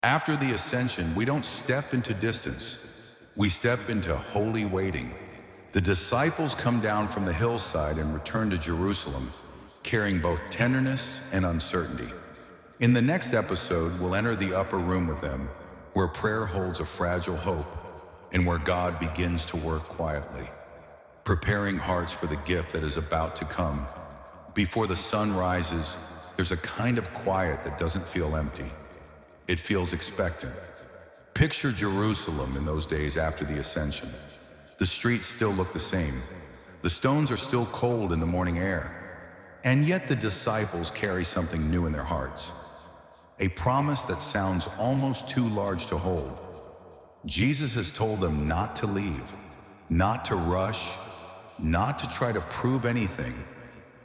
After the ascension, we don't step into distance. We step into holy waiting. The disciples come down from the hillside and return to Jerusalem, carrying both tenderness and uncertainty. In the next episode, we'll enter the upper room with them, where prayer holds a fragile hope and where God begins to work quietly, preparing hearts for the gift that is about to come. Before the sun rises, there's a kind of quiet that doesn't feel empty. It feels expectant. Picture Jerusalem in those days after the ascension. The streets still look the same. The stones are still cold in the morning air. And yet the disciples carry something new in their hearts. A promise that sounds almost too large to hold. Jesus has told them not to leave, not to rush, not to try to prove anything,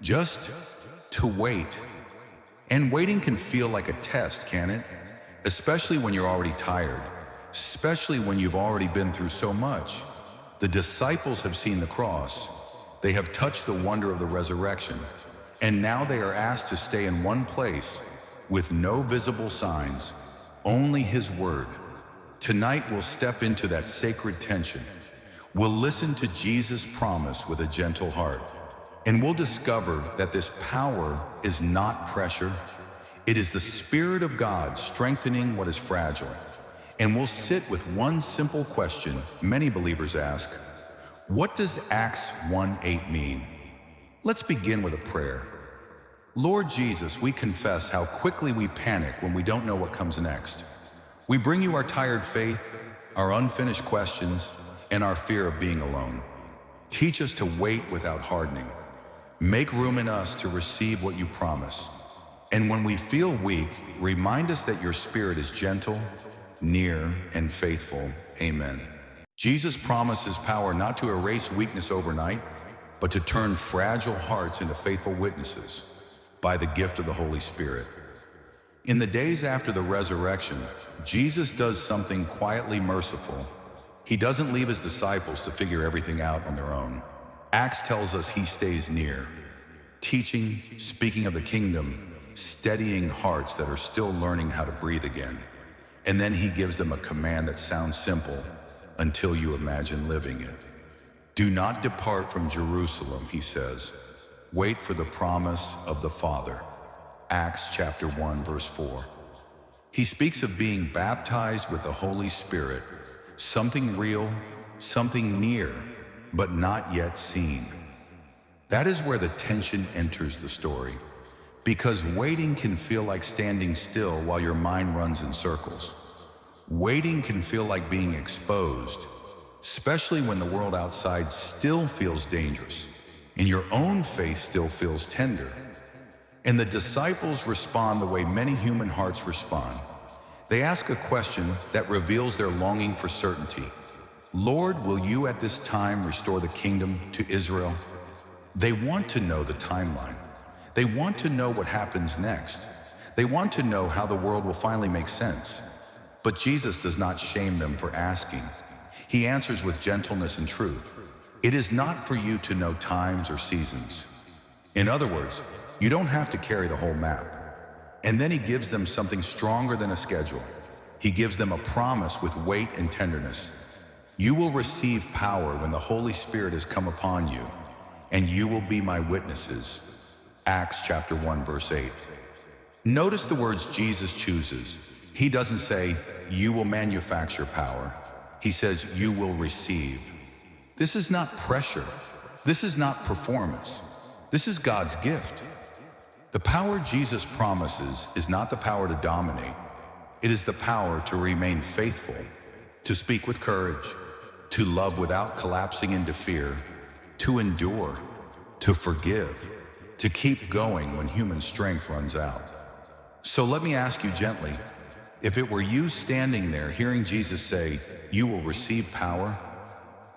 just to wait. And waiting can feel like a test, can it? Especially when you're already tired, especially when you've already been through so much. The disciples have seen the cross. They have touched the wonder of the resurrection. And now they are asked to stay in one place with no visible signs, only His word. Tonight we'll step into that sacred tension. We'll listen to Jesus' promise with a gentle heart. And we'll discover that this power is not pressure. It is the Spirit of God strengthening what is fragile. And we'll sit with one simple question many believers ask: what does Acts 1:8 mean? Let's begin with a prayer. Lord Jesus, we confess how quickly we panic when we don't know what comes next. We bring you our tired faith, our unfinished questions, and our fear of being alone. Teach us to wait without hardening. Make room in us to receive what you promise. And when we feel weak, remind us that your Spirit is gentle, near, and faithful. Amen. Jesus promises power not to erase weakness overnight, but to turn fragile hearts into faithful witnesses by the gift of the Holy Spirit. In the days after the resurrection, Jesus does something quietly merciful. He doesn't leave his disciples to figure everything out on their own. Acts tells us he stays near, teaching, speaking of the kingdom, steadying hearts that are still learning how to breathe again. And then he gives them a command that sounds simple until you imagine living it. Do not depart from Jerusalem, he says. Wait for the promise of the Father. Acts chapter 1, verse 4. He speaks of being baptized with the Holy Spirit, something real, something near, but not yet seen. That is where the tension enters the story, because waiting can feel like standing still while your mind runs in circles. Waiting can feel like being exposed, especially when the world outside still feels dangerous and your own faith still feels tender. And the disciples respond the way many human hearts respond. They ask a question that reveals their longing for certainty. Lord, will you at this time restore the kingdom to Israel? They want to know the timeline. They want to know what happens next. They want to know how the world will finally make sense. But Jesus does not shame them for asking. He answers with gentleness and truth. It is not for you to know times or seasons. In other words, you don't have to carry the whole map. And then he gives them something stronger than a schedule. He gives them a promise with weight and tenderness. You will receive power when the Holy Spirit has come upon you, and you will be my witnesses. Acts chapter 1, verse 8. Notice the words Jesus chooses. He doesn't say, you will manufacture power. He says, you will receive. This is not pressure. This is not performance. This is God's gift. The power Jesus promises is not the power to dominate. It is the power to remain faithful, to speak with courage, to love without collapsing into fear, to endure, to forgive, to keep going when human strength runs out. So let me ask you gently, if it were you standing there hearing Jesus say, you will receive power,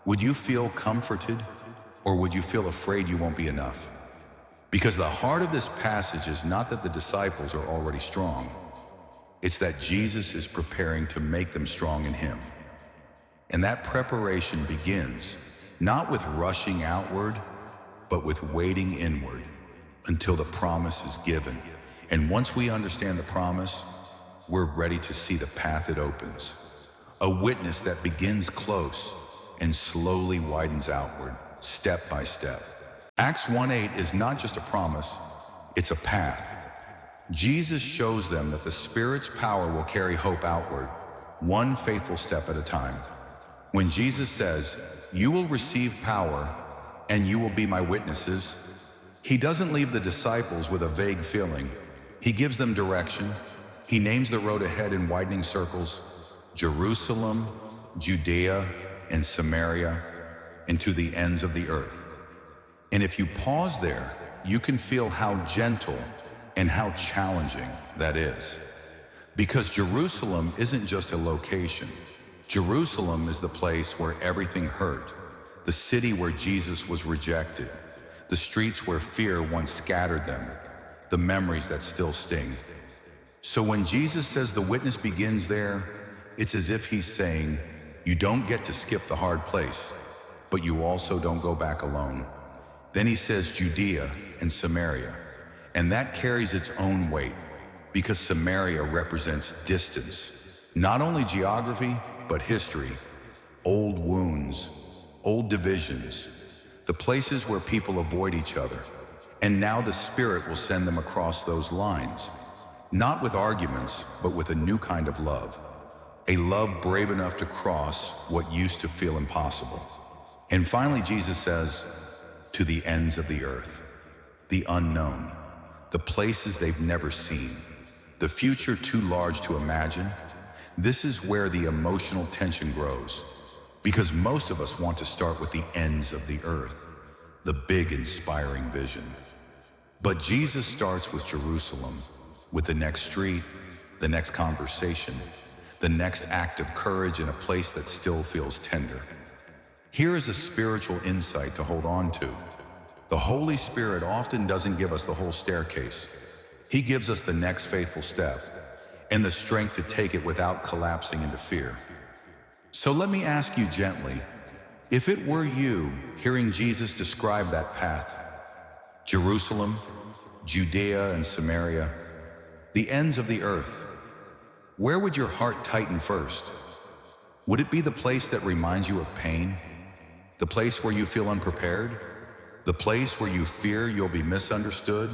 would you feel comforted, or would you feel afraid you won't be enough? Because the heart of this passage is not that the disciples are already strong. It's that Jesus is preparing to make them strong in him. And that preparation begins not with rushing outward, but with waiting inward until the promise is given. And once we understand the promise, we're ready to see the path it opens. A witness that begins close and slowly widens outward, step by step. Acts 1:8 is not just a promise, it's a path. Jesus shows them that the Spirit's power will carry hope outward, one faithful step at a time. When Jesus says, "You will receive power and you will be my witnesses," he doesn't leave the disciples with a vague feeling. He gives them direction. He names the road ahead in widening circles: Jerusalem, Judea, and Samaria, and to the ends of the earth. And if you pause there, you can feel how gentle and how challenging that is. Because Jerusalem isn't just a location. Jerusalem is the place where everything hurt, the city where Jesus was rejected, the streets where fear once scattered them, the memories that still sting. So when Jesus says the witness begins there, it's as if he's saying, you don't get to skip the hard place, but you also don't go back alone. Then he says Judea and Samaria, and that carries its own weight, because Samaria represents distance, not only geography, but history, old wounds, old divisions, the places where people avoid each other. And now the Spirit will send them across those lines, not with arguments, but with a new kind of love, a love brave enough to cross what used to feel impossible. And finally, Jesus says, to the ends of the earth, the unknown, the places they've never seen, the future too large to imagine. This is where the emotional tension grows, because most of us want to start with the ends of the earth, the big inspiring vision. But Jesus starts with Jerusalem, with the next street, the next conversation, the next act of courage in a place that still feels tender. Here is a spiritual insight to hold on to. The Holy Spirit often doesn't give us the whole staircase. He gives us the next faithful step and the strength to take it without collapsing into fear. So let me ask you gently, if it were you hearing Jesus describe that path, Jerusalem, Judea and Samaria, the ends of the earth, where would your heart tighten first? Would it be the place that reminds you of pain? The place where you feel unprepared? The place where you fear you'll be misunderstood?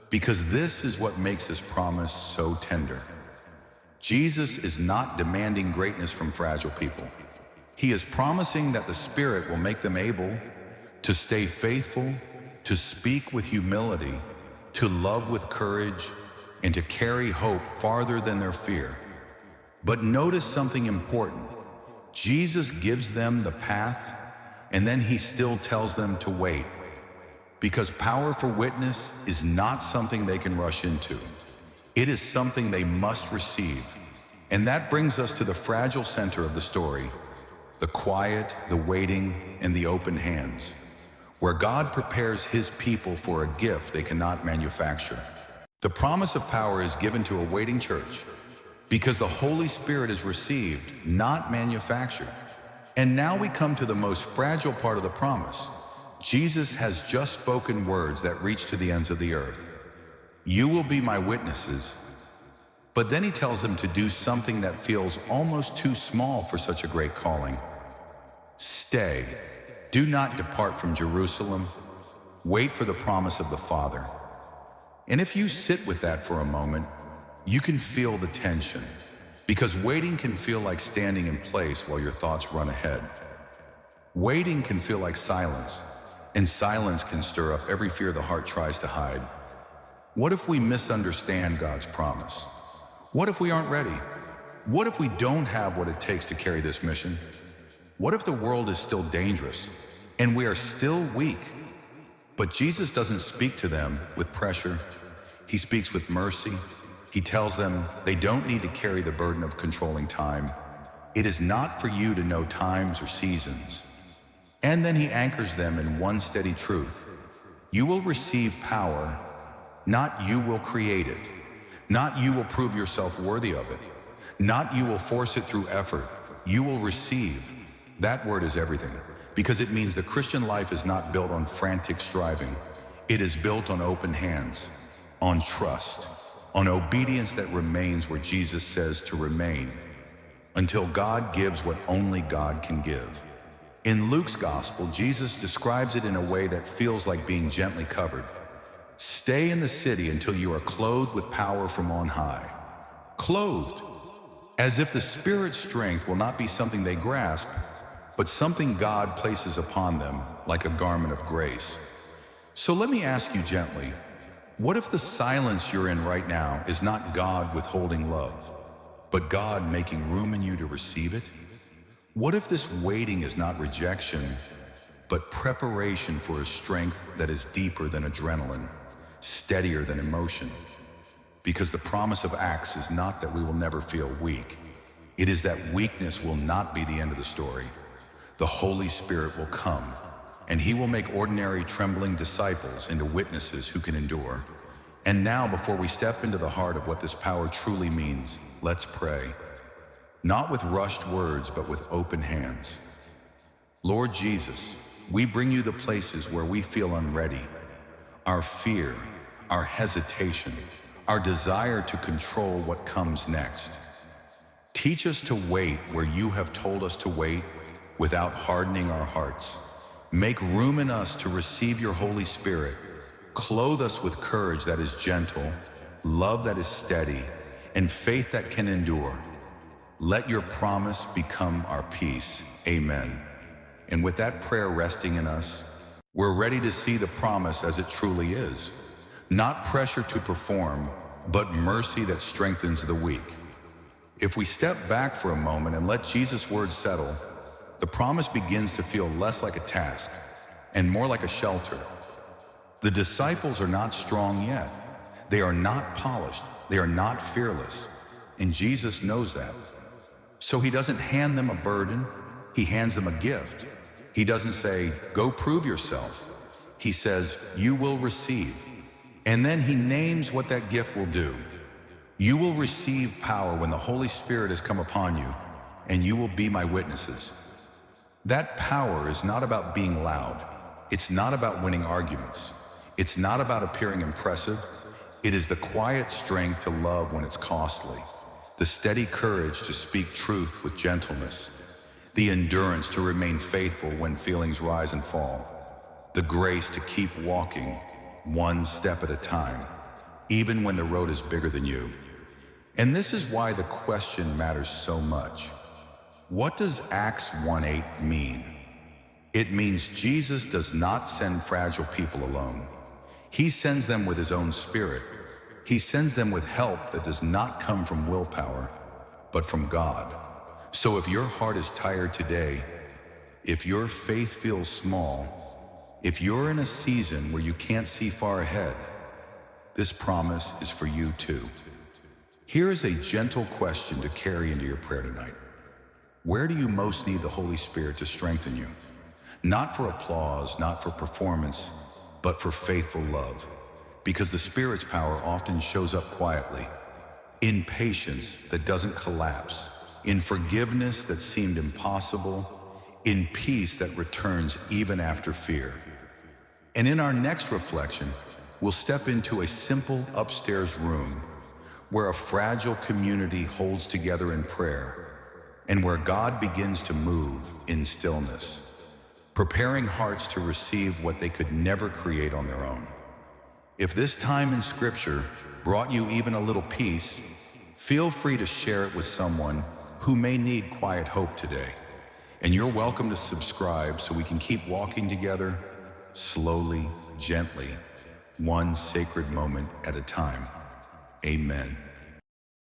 Because this is what makes this promise so tender. Jesus is not demanding greatness from fragile people. He is promising that the Spirit will make them able to stay faithful, to speak with humility, to love with courage, and to carry hope farther than their fear. But notice something important. Jesus gives them the path, and then he still tells them to wait. Because power for witness is not something they can rush into. It is something they must receive. And that brings us to the fragile center of the story, the quiet, the waiting, and the open hands, where God prepares his people for a gift they cannot manufacture. The promise of power is given to a waiting church because the Holy Spirit is received, not manufactured. And now we come to the most fragile part of the promise. Jesus has just spoken words that reach to the ends of the earth. You will be my witnesses. But then he tells them to do something that feels almost too small for such a great calling. Stay. Do not depart from Jerusalem. Wait for the promise of the Father. And if you sit with that for a moment, you can feel the tension, because waiting can feel like standing in place while your thoughts run ahead. Waiting can feel like silence, and silence can stir up every fear the heart tries to hide. What if we misunderstand God's promise? What if we aren't ready? What if we don't have what it takes to carry this mission? What if the world is still dangerous and we are still weak? But Jesus doesn't speak to them with pressure. He speaks with mercy. He tells them they don't need to carry the burden of controlling time. It is not for you to know times or seasons. And then he anchors them in one steady truth. You will receive power, not you will create it. Not you will prove yourself worthy of it. Not you will force it through effort. You will receive. That word is everything, because it means the Christian life is not built on frantic striving. It is built on open hands, on trust, on obedience that remains where Jesus says to remain, until God gives what only God can give. In Luke's gospel, Jesus describes it in a way that feels like being gently covered. Stay in the city until you are clothed with power from on high. Clothed, as if the Spirit's strength will not be something they grasp, but something God places upon them like a garment of grace. So let me ask you gently, what if the silence you're in right now is not God withholding love, but God making room in you to receive it? What if this waiting is not rejection, but preparation for a strength that is deeper than adrenaline, steadier than emotion? Because the promise of Acts is not that we will never feel weak. It is that weakness will not be the end of the story. The Holy Spirit will come, and he will make ordinary trembling disciples into witnesses who can endure. And now, before we step into the heart of what this power truly means, let's pray. Not with rushed words, but with open hands. Lord Jesus, we bring you the places where we feel unready. Our fear, our hesitation, our desire to control what comes next. Teach us to wait where you have told us to wait without hardening our hearts. Make room in us to receive your Holy Spirit. Clothe us with courage that is gentle, love that is steady, and faith that can endure. Let your promise become our peace. Amen. And with that prayer resting in us, we're ready to see the promise as it truly is. Not pressure to perform, but mercy that strengthens the weak. If we step back for a moment and let Jesus' words settle, the promise begins to feel less like a task and more like a shelter. The disciples are not strong yet. They are not polished. They are not fearless. And Jesus knows that. So he doesn't hand them a burden. He hands them a gift. He doesn't say, go prove yourself. He says, you will receive. And then he names what that gift will do. You will receive power when the Holy Spirit has come upon you, and you will be my witnesses. That power is not about being loud. It's not about winning arguments. It's not about appearing impressive. It is the quiet strength to love when it's costly, the steady courage to speak truth with gentleness, the endurance to remain faithful when feelings rise and fall, the grace to keep walking one step at a time, even when the road is bigger than you. And this is why the question matters so much. What does Acts 1:8 mean? It means Jesus does not send fragile people alone. He sends them with his own Spirit. He sends them with help that does not come from willpower, but from God. So if your heart is tired today, if your faith feels small, if you're in a season where you can't see far ahead, this promise is for you too. Here is a gentle question to carry into your prayer tonight. Where do you most need the Holy Spirit to strengthen you? Not for applause, not for performance, but for faithful love. Because the Spirit's power often shows up quietly, in patience that doesn't collapse, in forgiveness that seemed impossible, in peace that returns even after fear. And in our next reflection, we'll step into a simple upstairs room where a fragile community holds together in prayer and where God begins to move in stillness, preparing hearts to receive what they could never create on their own. If this time in Scripture brought you even a little peace, feel free to share it with someone who may need quiet hope today. And you're welcome to subscribe so we can keep walking together slowly, gently, one sacred moment at a time. Amen.